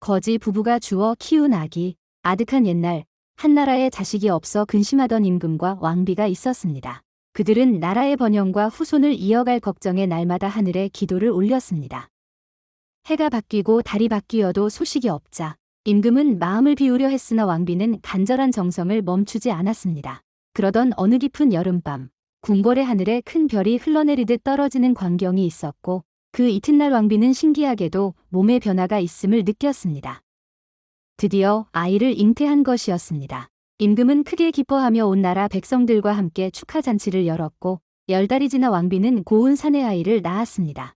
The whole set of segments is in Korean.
거지 부부가 주워 키운 아기. 아득한 옛날, 한나라에 자식이 없어 근심하던 임금과 왕비가 있었습니다. 그들은 나라의 번영과 후손을 이어갈 걱정에 날마다 하늘에 기도를 올렸습니다. 해가 바뀌고 달이 바뀌어도 소식이 없자 임금은 마음을 비우려 했으나 왕비는 간절한 정성을 멈추지 않았습니다. 그러던 어느 깊은 여름밤, 궁궐의 하늘에 큰 별이 흘러내리듯 떨어지는 광경이 있었고 그 이튿날 왕비는 신기하게도 몸에 변화가 있음을 느꼈습니다. 드디어 아이를 잉태한 것이었습니다. 임금은 크게 기뻐하며 온 나라 백성들과 함께 축하 잔치를 열었고 10달이 지나 왕비는 고운 사내 아이를 낳았습니다.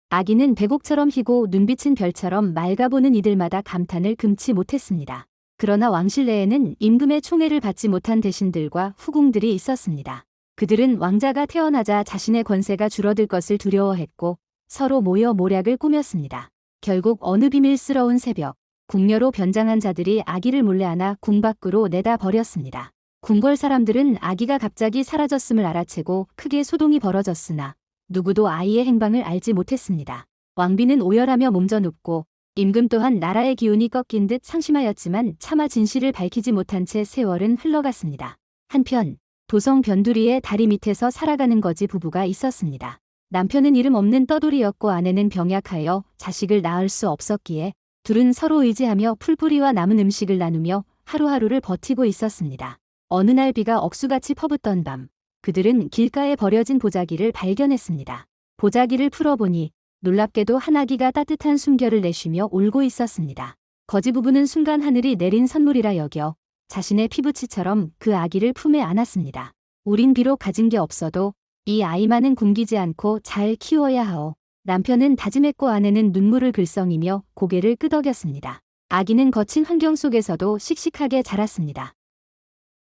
아기는 백옥처럼 희고 눈빛은 별처럼 맑아보는 이들마다 감탄을 금치 못했습니다. 그러나 왕실 내에는 임금의 총애를 받지 못한 대신들과 후궁들이 있었습니다. 그들은 왕자가 태어나자 자신의 권세가 줄어들 것을 두려워했고 서로 모여 모략을 꾸몄습니다. 결국 어느 비밀스러운 새벽, 궁녀로 변장한 자들이 아기를 몰래 안아 궁 밖으로 내다 버렸습니다. 궁궐 사람들은 아기가 갑자기 사라졌음을 알아채고 크게 소동이 벌어졌으나 누구도 아이의 행방을 알지 못했습니다. 왕비는 오열하며 몸져 눕고 임금 또한 나라의 기운이 꺾인 듯 상심하였지만 차마 진실을 밝히지 못한 채 세월은 흘러갔습니다. 한편 도성 변두리의 다리 밑에서 살아가는 거지 부부가 있었습니다. 남편은 이름 없는 떠돌이였고 아내는 병약하여 자식을 낳을 수 없었기에 둘은 서로 의지하며 풀뿌리와 남은 음식을 나누며 하루하루를 버티고 있었습니다. 어느 날 비가 억수같이 퍼붓던 밤, 그들은 길가에 버려진 보자기를 발견했습니다. 보자기를 풀어보니 놀랍게도 한 아기가 따뜻한 숨결을 내쉬며 울고 있었습니다. 거지 부부는 순간 하늘이 내린 선물이라 여겨 자신의 피부치처럼 그 아기를 품에 안았습니다. 우린 비록 가진 게 없어도 이 아이만은 굶기지 않고 잘 키워야 하오. 남편은 다짐했고 아내는 눈물을 글썽이며 고개를 끄덕였습니다. 아기는 거친 환경 속에서도 씩씩하게 자랐습니다.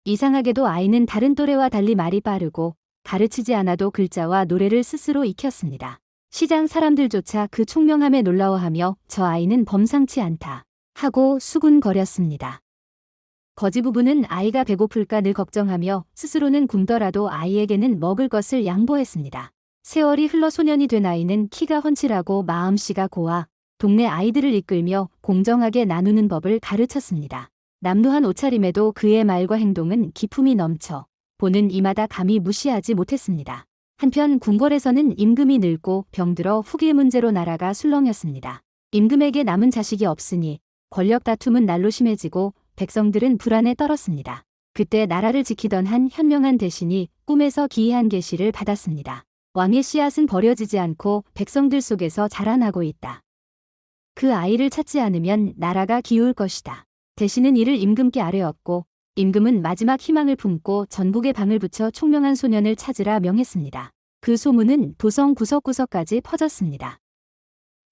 이상하게도 아이는 다른 또래와 달리 말이 빠르고 가르치지 않아도 글자와 노래를 스스로 익혔습니다. 시장 사람들조차 그 총명함에 놀라워하며 저 아이는 범상치 않다 하고 수군거렸습니다. 거지 부부는 아이가 배고플까 늘 걱정하며 스스로는 굶더라도 아이에게는 먹을 것을 양보했습니다. 세월이 흘러 소년이 된 아이는 키가 훤칠하고 마음씨가 고와 동네 아이들을 이끌며 공정하게 나누는 법을 가르쳤습니다. 남루한 옷차림에도 그의 말과 행동은 기품이 넘쳐 보는 이마다 감히 무시하지 못했습니다. 한편 궁궐에서는 임금이 늙고 병들어 후기의 문제로 나라가 술렁였습니다. 임금에게 남은 자식이 없으니 권력 다툼은 날로 심해지고 백성들은 불안에 떨었습니다. 그때 나라를 지키던 한 현명한 대신이 꿈에서 기이한 계시를 받았습니다. 왕의 씨앗은 버려지지 않고 백성들 속에서 자라나고 있다. 그 아이를 찾지 않으면 나라가 기울 것이다. 대신은 이를 임금께 아뢰었고 임금은 마지막 희망을 품고 전국에 방을 붙여 총명한 소년을 찾으라 명했습니다. 그 소문은 도성 구석구석까지 퍼졌습니다.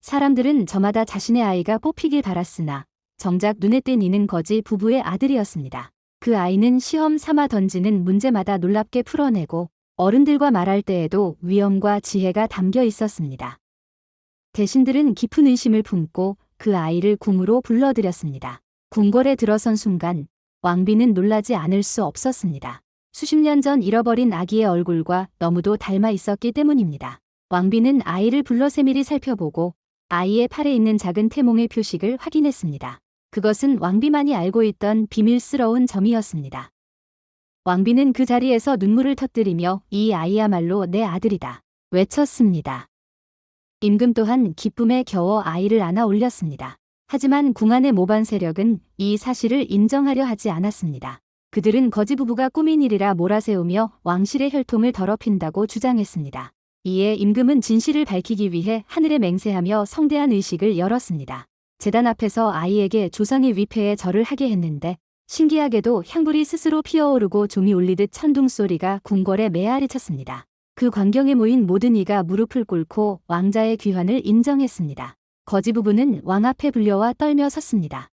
사람들은 저마다 자신의 아이가 뽑히길 바랐으나 정작 눈에 띈 이는 거지 부부의 아들이었습니다. 그 아이는 시험 삼아 던지는 문제마다 놀랍게 풀어내고 어른들과 말할 때에도 위엄과 지혜가 담겨 있었습니다. 대신들은 깊은 의심을 품고 그 아이를 궁으로 불러들였습니다. 궁궐에 들어선 순간 왕비는 놀라지 않을 수 없었습니다. 수십 년 전 잃어버린 아기의 얼굴과 너무도 닮아 있었기 때문입니다. 왕비는 아이를 불러 세밀히 살펴보고 아이의 팔에 있는 작은 태몽의 표식을 확인했습니다. 그것은 왕비만이 알고 있던 비밀스러운 점이었습니다. 왕비는 그 자리에서 눈물을 터뜨리며 이 아이야말로 내 아들이다 외쳤습니다. 임금 또한 기쁨에 겨워 아이를 안아 올렸습니다. 하지만 궁 안의 모반 세력은 이 사실을 인정하려 하지 않았습니다. 그들은 거지 부부가 꾸민 일이라 몰아세우며 왕실의 혈통을 더럽힌다고 주장했습니다. 이에 임금은 진실을 밝히기 위해 하늘에 맹세하며 성대한 의식을 열었습니다. 제단 앞에서 아이에게 조상의 위패에 절을 하게 했는데 신기하게도 향불이 스스로 피어오르고 종이 울리듯 천둥소리가 궁궐에 메아리 쳤습니다. 그 광경에 모인 모든 이가 무릎을 꿇고 왕자의 귀환을 인정했습니다. 거지 부부는 왕 앞에 불려와 떨며 섰습니다.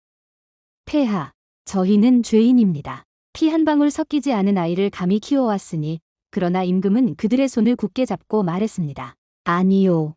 폐하, 저희는 죄인입니다. 피 한 방울 섞이지 않은 아이를 감히 키워왔으니 그러나 임금은 그들의 손을 굳게 잡고 말했습니다. 아니요.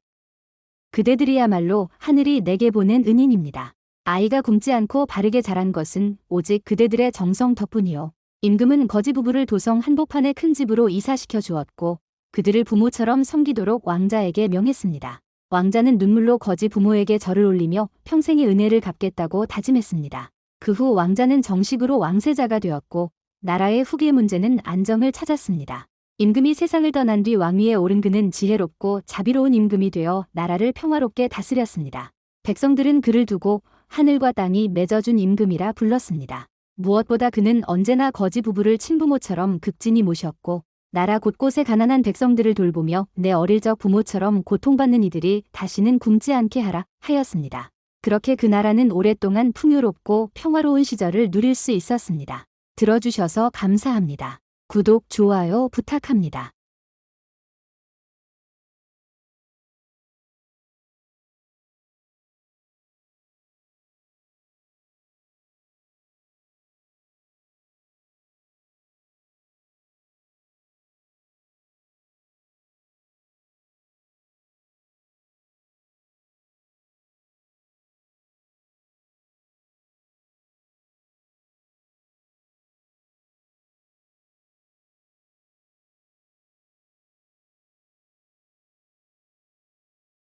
그대들이야말로 하늘이 내게 보낸 은인입니다. 아이가 굶지 않고 바르게 자란 것은 오직 그대들의 정성 덕분이요. 임금은 거지 부부를 도성 한복판의 큰 집으로 이사시켜 주었고 그들을 부모처럼 섬기도록 왕자에게 명했습니다. 왕자는 눈물로 거지 부모에게 절을 올리며 평생의 은혜를 갚겠다고 다짐했습니다. 그 후 왕자는 정식으로 왕세자가 되었고 나라의 후계 문제는 안정을 찾았습니다. 임금이 세상을 떠난 뒤 왕위에 오른 그는 지혜롭고 자비로운 임금이 되어 나라를 평화롭게 다스렸습니다. 백성들은 그를 두고 하늘과 땅이 맺어준 임금이라 불렀습니다. 무엇보다 그는 언제나 거지 부부를 친부모처럼 극진히 모셨고 나라 곳곳의 가난한 백성들을 돌보며 내 어릴 적 부모처럼 고통받는 이들이 다시는 굶지 않게 하라 하였습니다. 그렇게 그 나라는 오랫동안 풍요롭고 평화로운 시절을 누릴 수 있었습니다. 들어주셔서 감사합니다. 구독, 좋아요 부탁합니다.